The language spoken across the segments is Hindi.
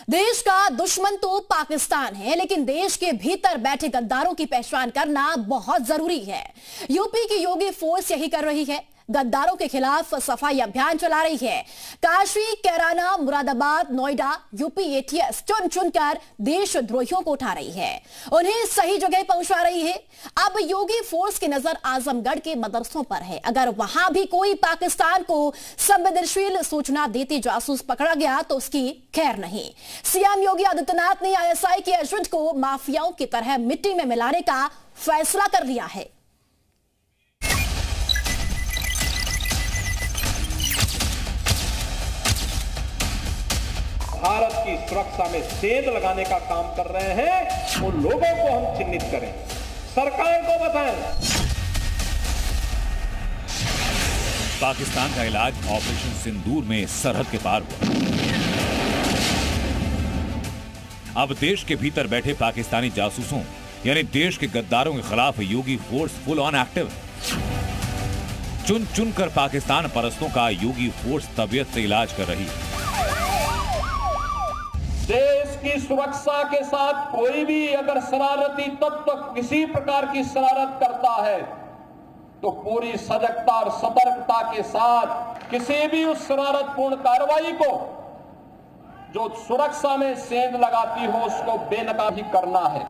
देश का दुश्मन तो पाकिस्तान है, लेकिन देश के भीतर बैठे गद्दारों की पहचान करना बहुत जरूरी है। यूपी की योगी फोर्स यही कर रही है, गद्दारों के खिलाफ सफाई अभियान चला रही है। काशी, कैराना, मुरादाबाद, नोएडा, यूपी एटीएस चुन चुनकर देशद्रोहियों को उठा रही है, उन्हें सही जगह पहुंचा रही है। अब योगी फोर्स की नजर आजमगढ़ के मदरसों पर है। अगर वहां भी कोई पाकिस्तान को संवेदनशील सूचना देते जासूस पकड़ा गया तो उसकी खैर नहीं। सीएम योगी आदित्यनाथ ने आईएसआई के एजेंट को माफियाओं की तरह मिट्टी में मिलाने का फैसला कर लिया है। भारत की सुरक्षा में सेंध लगाने का काम कर रहे हैं, उन लोगों को हम चिन्हित करें, सरकार को बताएं। पाकिस्तान का इलाज ऑपरेशन सिंदूर में सरहद के पार हुआ। अब देश के भीतर बैठे पाकिस्तानी जासूसों यानी देश के गद्दारों के खिलाफ योगी फोर्स फुल ऑन एक्टिव है। चुन चुन कर पाकिस्तान परस्तों का योगी फोर्स तबीयत से इलाज कर रही है। देश की सुरक्षा के साथ कोई भी अगर शरारती तत्व किसी प्रकार की शरारत करता है तो पूरी सजगता और सतर्कता के साथ किसी भी उस शरारतपूर्ण कार्रवाई को जो सुरक्षा में सेंध लगाती हो उसको बेनकाब ही करना है।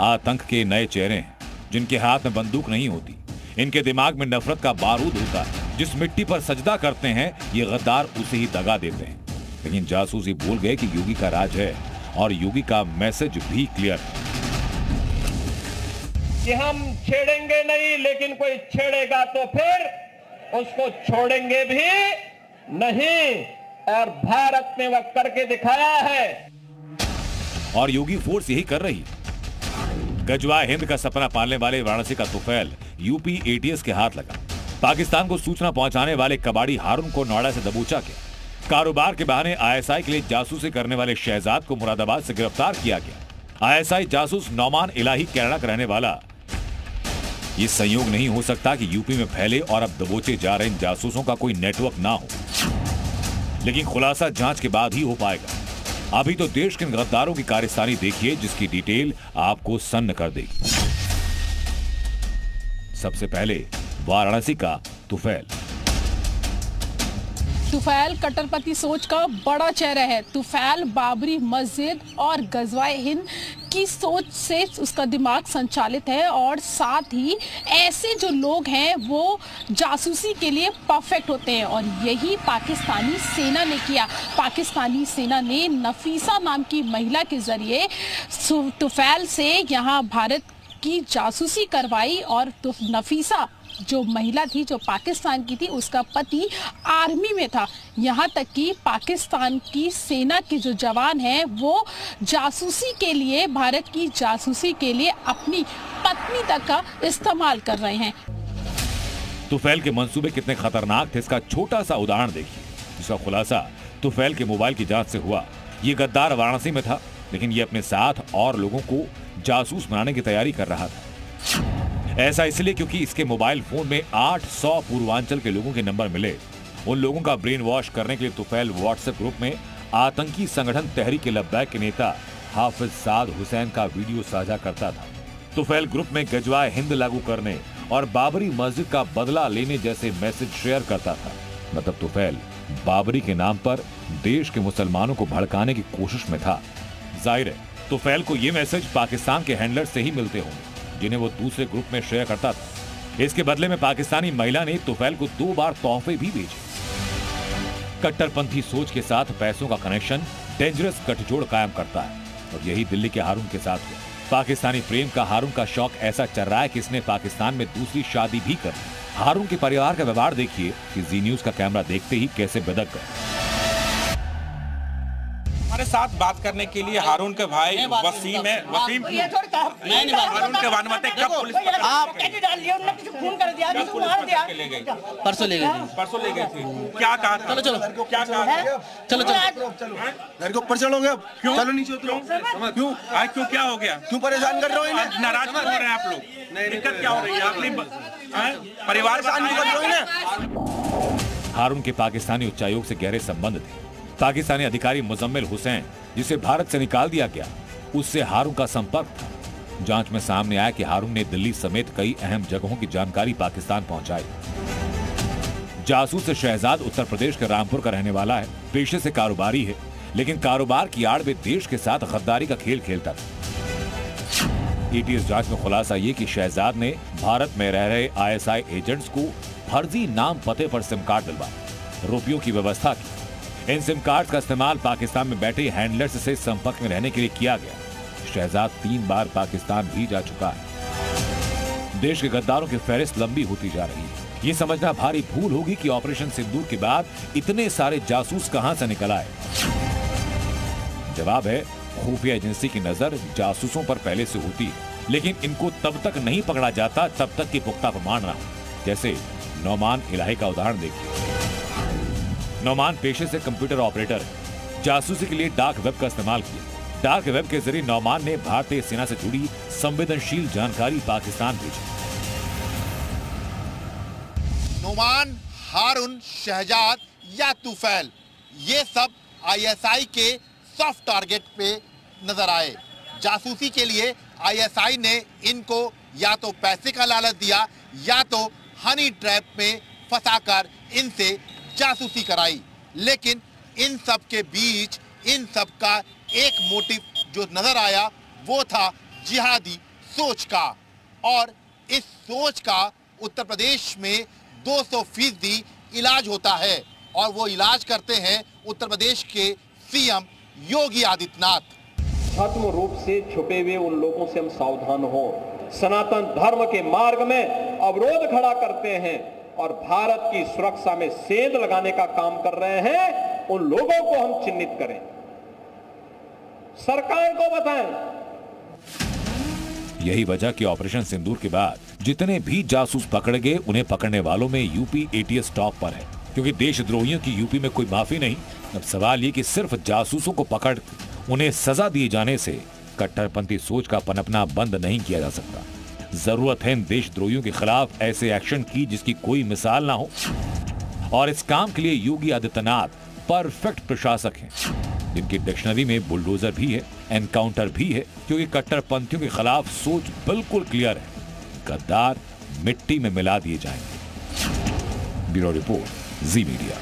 आतंक के नए चेहरे हैं, जिनके हाथ में बंदूक नहीं होती, इनके दिमाग में नफरत का बारूद होता है। जिस मिट्टी पर सजदा करते हैं ये गद्दार उसे ही दगा देते हैं। लेकिन जासूस ही भूल गए कि योगी का राज है और योगी का मैसेज भी क्लियर है कि हम छेड़ेंगे नहीं, लेकिन कोई छेड़ेगा तो फिर उसको छोड़ेंगे भी नहीं। और भारत ने वह करके दिखाया है और योगी फोर्स यही कर रही। गजवा हिंद का सपना पालने वाले वाराणसी का तुफैल यूपी एटीएस के हाथ लगा। पाकिस्तान को सूचना पहुंचाने वाले कबाड़ी हारून को नोएडा से दबोचा के कारोबार के बहाने आईएसआई के लिए जासूसी करने वाले शहजाद को मुरादाबाद से गिरफ्तार किया गया। आईएसआई जासूस नौमान इलाही कैराना का रहने वाला। ये संयोग नहीं हो सकता कि यूपी में फैले और अब दबोचे जा रहे इन जासूसों का कोई नेटवर्क ना हो, लेकिन खुलासा जांच के बाद ही हो पाएगा। अभी तो देश के गद्दारों की कारस्तानी देखिए, जिसकी डिटेल आपको सन्न कर देगी। सबसे पहले वाराणसी का तुफैल। तुफैल कट्टरपंथी सोच का बड़ा चेहरा है। तुफैल बाबरी मस्जिद और गजवाए हिंद की सोच से उसका दिमाग संचालित है और साथ ही ऐसे जो लोग हैं वो जासूसी के लिए परफेक्ट होते हैं और यही पाकिस्तानी सेना ने किया। पाकिस्तानी सेना ने नफीसा नाम की महिला के जरिए तुफैल से यहाँ भारत की जासूसी करवाई और नफीसा जो महिला थी, जो पाकिस्तान की थी, उसका पति आर्मी में था। यहाँ तक कि पाकिस्तान की सेना के जो जवान हैं वो जासूसी के लिए, भारत की जासूसी के लिए अपनी पत्नी तक का इस्तेमाल कर रहे हैं। तुफैल के मंसूबे कितने खतरनाक थे इसका छोटा सा उदाहरण देखिए, जिसका खुलासा तुफैल के मोबाइल की जांच से हुआ। ये गद्दार वाराणसी में था, लेकिन ये अपने साथ और लोगों को जासूस बनाने की तैयारी कर रहा था। ऐसा इसलिए क्योंकि इसके मोबाइल फोन में 800 पूर्वांचल के लोगों के नंबर मिले। उन लोगों का ब्रेन वॉश करने के लिए तुफैल व्हाट्सएप ग्रुप में आतंकी संगठन तहरीक लब्बैक के नेता हाफिज साद हुसैन का वीडियो साझा करता था। तुफैल ग्रुप में गजवाए हिंद लागू करने और बाबरी मस्जिद का बदला लेने जैसे मैसेज शेयर करता था। मतलब तुफैल बाबरी के नाम पर देश के मुसलमानों को भड़काने की कोशिश में था। जाहिर है तुफैल को ये मैसेज पाकिस्तान के हैंडलर से ही मिलते होंगे, जिन्हें वो दूसरे ग्रुप में शेयर करता था। इसके बदले में पाकिस्तानी महिला ने तुफैल को 2 बार तोहफे भी भेजे। कट्टरपंथी सोच के साथ पैसों का कनेक्शन डेंजरस गठजोड़ कायम करता है और यही दिल्ली के हारून के साथ हुआ। पाकिस्तानी प्रेम का हारून का शौक ऐसा चल रहा है कि इसने पाकिस्तान में दूसरी शादी भी कर ली। हारून के परिवार का व्यवहार देखिए कि जी न्यूज का कैमरा देखते ही कैसे बिदक गए। हमारे साथ बात करने के लिए हारून के भाई वसीम है। वसीम हारून के वानवते कब पुलिस परसों ले गई थी? क्या कहा था? चलो क्या कहा? चलो घर के ऊपर चलोगे अब? क्यों? चलो नीचे उतरो। क्यों? आज क्यों क्या हो गया? क्यों परेशान कर रहे हो इन्हें? नाराज क्यों हो रहे हैं आप लोग? दिक्कत क्या हो रही है? अपनी परिवार हारून के पाकिस्तानी उच्चायोग से गहरे संबंध थे। पाकिस्तानी अधिकारी मुजम्मिल हुसैन, जिसे भारत से निकाल दिया गया, उससे हारून का संपर्क था। जांच में सामने आया कि हारून ने दिल्ली समेत कई अहम जगहों की जानकारी पाकिस्तान पहुंचाई। जासूस शहजाद उत्तर प्रदेश के रामपुर का रहने वाला है, पेशे से कारोबारी है, लेकिन कारोबार की आड़ में देश के साथ गद्दारी का खेल खेलता था। एटीएस जांच में खुलासा ये कि शहजाद ने भारत में रह रहे आईएसआई एजेंट्स को फर्जी नाम पते पर सिम कार्ड दिलवाए, रुपयों की व्यवस्था की। इन सिम कार्ड का इस्तेमाल पाकिस्तान में बैठे हैंडलर्स से संपर्क में रहने के लिए किया गया। शहजाद 3 बार पाकिस्तान भी जा चुका है। देश के गद्दारों की फहरिस्त लंबी होती जा रही है। ये समझना भारी भूल होगी कि ऑपरेशन सिंदूर के बाद इतने सारे जासूस कहां से निकल आए। जवाब है, खुफिया एजेंसी की नजर जासूसों पर पहले से होती है, लेकिन इनको तब तक नहीं पकड़ा जाता तब तक कि पुख्ता प्रमाण ना हो। जैसे नौमान इलाही का उदाहरण देखिए। नौमान पेशे से कंप्यूटर ऑपरेटर है, जासूसी के लिए डार्क वेब का इस्तेमाल किया। डार्क वेब के जरिए नौमान ने भारतीय सेना से जुड़ी संवेदनशील जानकारी पाकिस्तान भेजी। नौमान, हारून, शहजाद या तुफैल, ये सब आईएसआई के सॉफ्ट टारगेट पे नजर आए। जासूसी के लिए आईएसआई ने इनको या तो पैसे का लालच दिया या तो हनी ट्रैप में फंसाकर इनसे जासूसी कराई। लेकिन इन सब के बीच इन सब का एक मोटिव जो नजर आया वो था जिहादी सोच का, और इस सोच का उत्तर प्रदेश में 200% इलाज होता है, और वो इलाज करते हैं उत्तर प्रदेश के सीएम योगी आदित्यनाथ। खत्म रूप से छुपे हुए उन लोगों से हम सावधान हो, सनातन धर्म के मार्ग में अवरोध खड़ा करते हैं और भारत की सुरक्षा में सेंध लगाने का काम कर रहे हैं, उन लोगों को हम चिन्हित करें, सरकार को बताएं। यही वजह कि ऑपरेशन सिंदूर के बाद जितने भी जासूस पकड़े गए, उन्हें पकड़ने वालों में यूपी एटीएस टॉप पर है, क्योंकि देशद्रोहियों की यूपी में कोई माफी नहीं। अब सवाल ये कि सिर्फ जासूसों को पकड़ उन्हें सजा दिए जाने से कट्टरपंथी सोच का पनपना बंद नहीं किया जा सकता। जरूरत है इन देशद्रोहियों के खिलाफ ऐसे एक्शन की जिसकी कोई मिसाल ना हो, और इस काम के लिए योगी आदित्यनाथ परफेक्ट प्रशासक हैं, जिनकी डिक्शनरी में बुलडोजर भी है, एनकाउंटर भी है, क्योंकि कट्टरपंथियों के खिलाफ सोच बिल्कुल क्लियर है। गद्दार मिट्टी में मिला दिए जाएंगे। ब्यूरो रिपोर्ट, जी मीडिया।